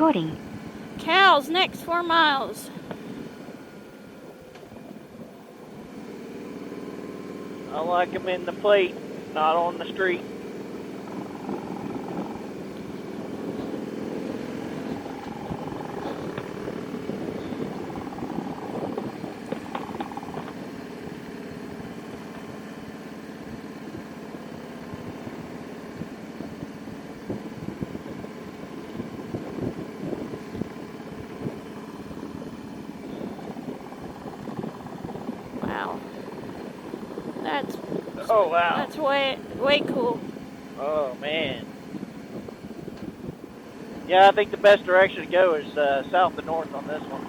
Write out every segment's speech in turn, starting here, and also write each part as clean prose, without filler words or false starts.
recording. Cows next 4 miles. I like them in the plate, not on the street. Wow. That's Oh, wow. That's way cool. Oh, man. Yeah, I think the best direction to go is south to north on this one.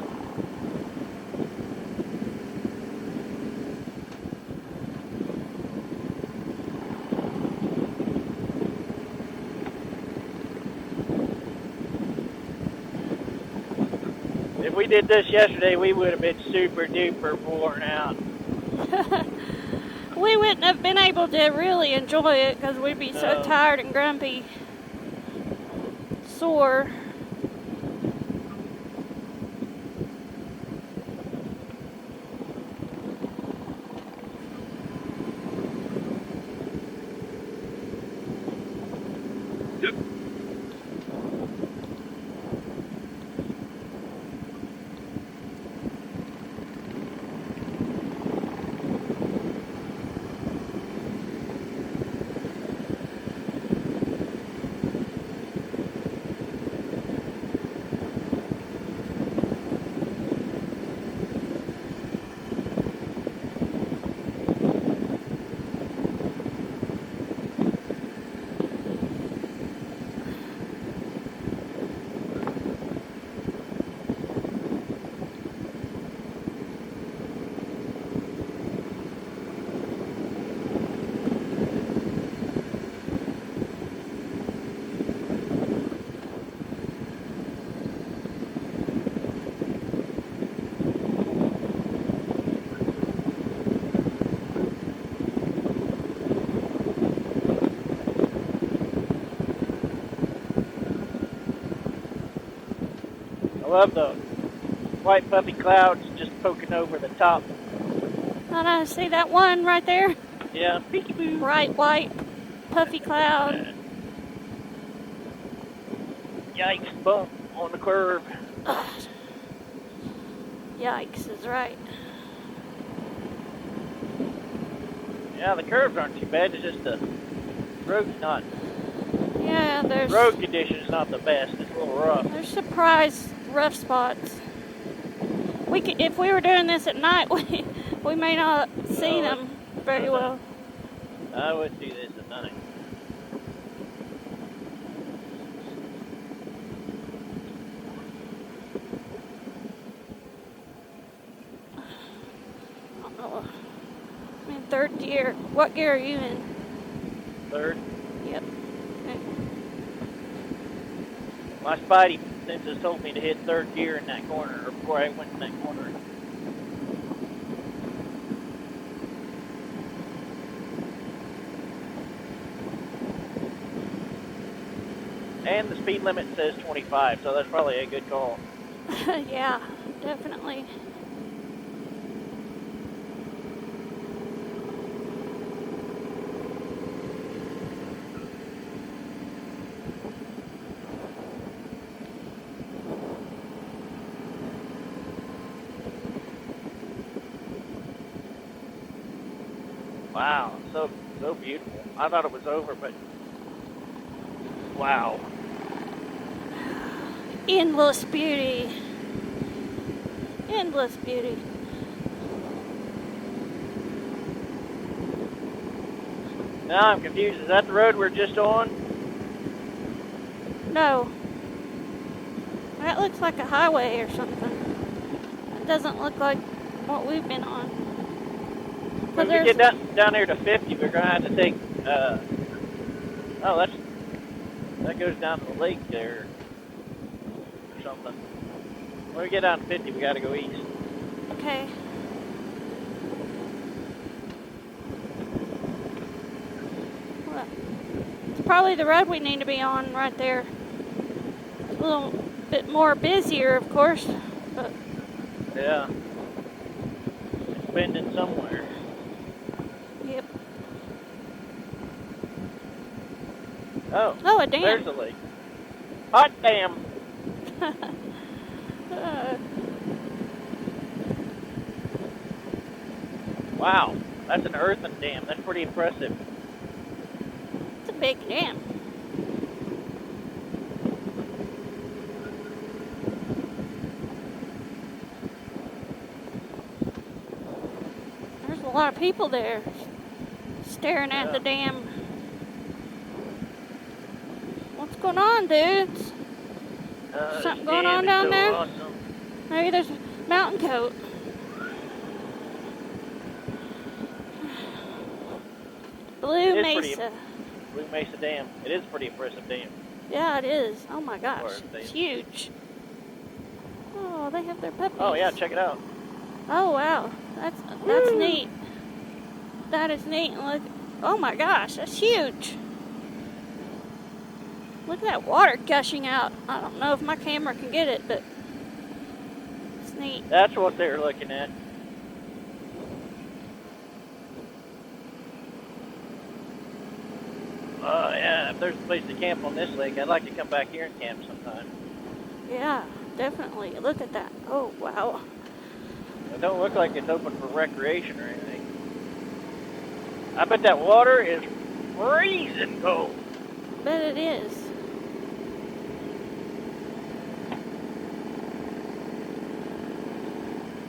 If we did this yesterday, we would have been super duper worn out. We wouldn't have been able to really enjoy it because we'd be so tired and grumpy, sore. I love the white puffy clouds just poking over the top. I know, see that one right there? Yeah, peekaboo. Bright white puffy cloud. Yikes, bump on the curve. Ugh. Yikes is right. Yeah, the curves aren't too bad. It's just the road's not. Yeah, there's Road condition's not the best. It's a little rough. There's surprise rough spots. If we were doing this at night, we may not see them very well. I wouldn't do this at night. Oh, I'm in third gear. What gear are you in? Third. Yep. Okay. My Spidey senses told me to hit third gear in that corner, or before I went in that corner. And the speed limit says 25, so that's probably a good call. Yeah, definitely. Wow, so beautiful. I thought it was over, but wow. Endless beauty. Endless beauty. Now I'm confused. Is that the road we're just on? No. That looks like a highway or something. It doesn't look like what we've been on. When we get down there to 50, we're going to have to take, that goes down to the lake there, or something. When we get down to 50, we got to go east. Okay. Well, it's probably the road we need to be on right there. It's a little bit more busier, of course. But Yeah. It's bending somewhere. yep. Oh. Oh, a dam. There's a lake. Hot dam. Wow. That's an earthen dam. That's pretty impressive. It's a big dam. There's a lot of people there staring at the dam. What's going on, dudes? Something going on down there? Awesome. Maybe there's a mountain goat. Blue Mesa. Blue Mesa Dam. It is a pretty impressive dam. Yeah, it is. Oh my gosh, Or it's huge. Oh, they have their puppies. Oh yeah, check it out. Oh wow, that's neat. That is neat. And look, oh my gosh, that's huge. Look at that water gushing out. I don't know if my camera can get it, but it's neat. That's what they're looking at. Oh yeah, if there's a place to camp on this lake, I'd like to come back here and camp sometime. Yeah, definitely. Look at that. Oh wow. It don't look like it's open for recreation or anything. I bet that water is freezing cold. Bet it is.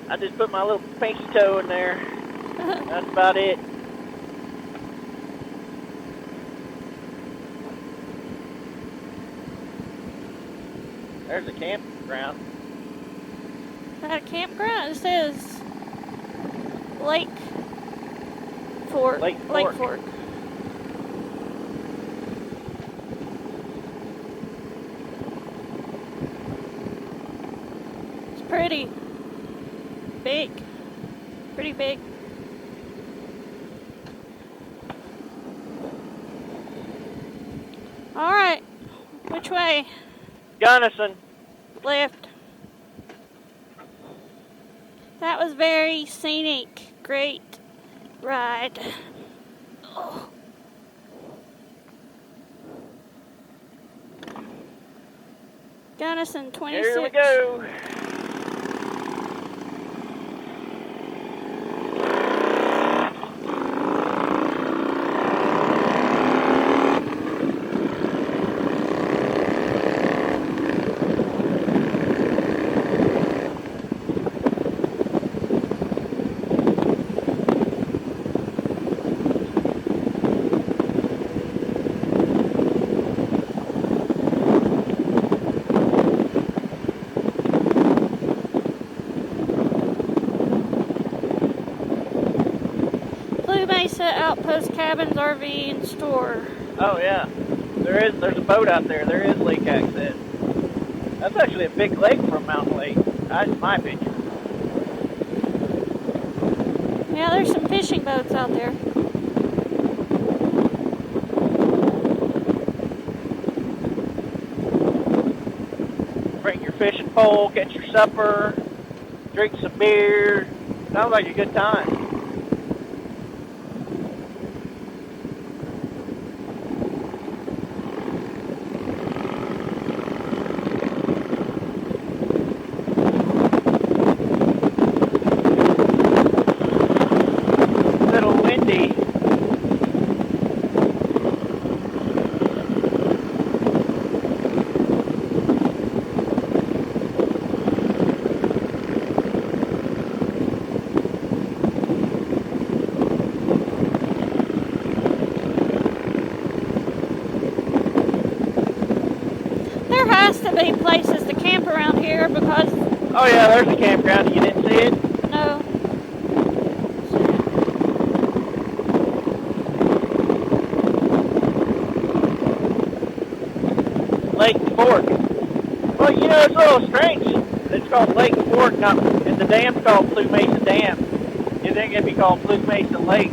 I just put my little pinky toe in there. That's about it. There's a campground. Is that a campground? It says Lake Fork. Lake Fork. It's pretty big. Pretty big. All right. Which way? Gunnison. Left. That was very scenic. Great ride. Oh. Gunnison 26. Here we go. Blue Mesa Outpost Cabins RV and Store. Oh yeah, there's a boat out there. There is lake access. That's actually a big lake for a mountain lake. That's my opinion. Yeah, there's some fishing boats out there. Bring your fishing pole, get your supper, drink some beer. Sounds like a good time. Little windy. There has to be places to camp around here because, Oh yeah, there's a campground. You didn't see it? no. Lake Fork. Well, you know, it's a little strange. It's called Lake Fork, and the dam's called Blue Mesa Dam. You think it'd be called Blue Mesa Lake?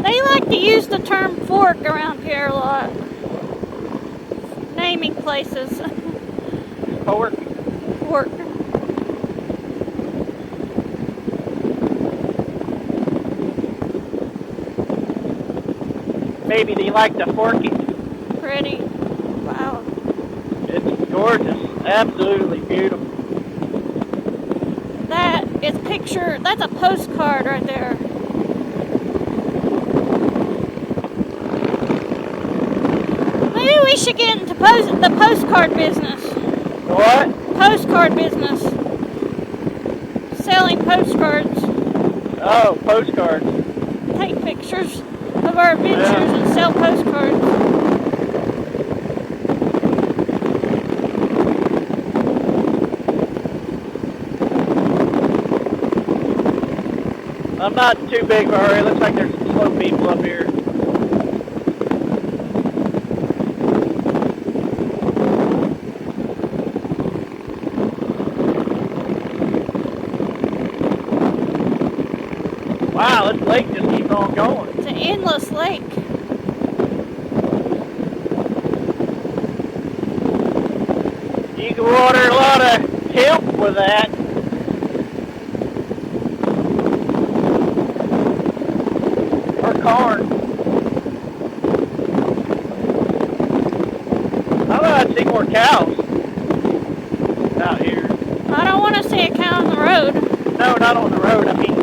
They like to use the term fork around here a lot. gaming places. Pork. Pork. Maybe they like to fork it. Pretty. Wow. It's gorgeous. Absolutely beautiful. That is picture. That's a postcard right there. Maybe we should get into the postcard business. What? Postcard business. Selling postcards. Oh, postcards. Take pictures of our adventures and sell postcards. I'm not too big of a hurry. It looks like there's some slow people up here. Wow, this lake just keeps on going. It's an endless lake. You can water a lot of hemp with that. Or corn. I thought I'd see more cows out here. I don't want to see a cow on the road. No, not on the road. I mean,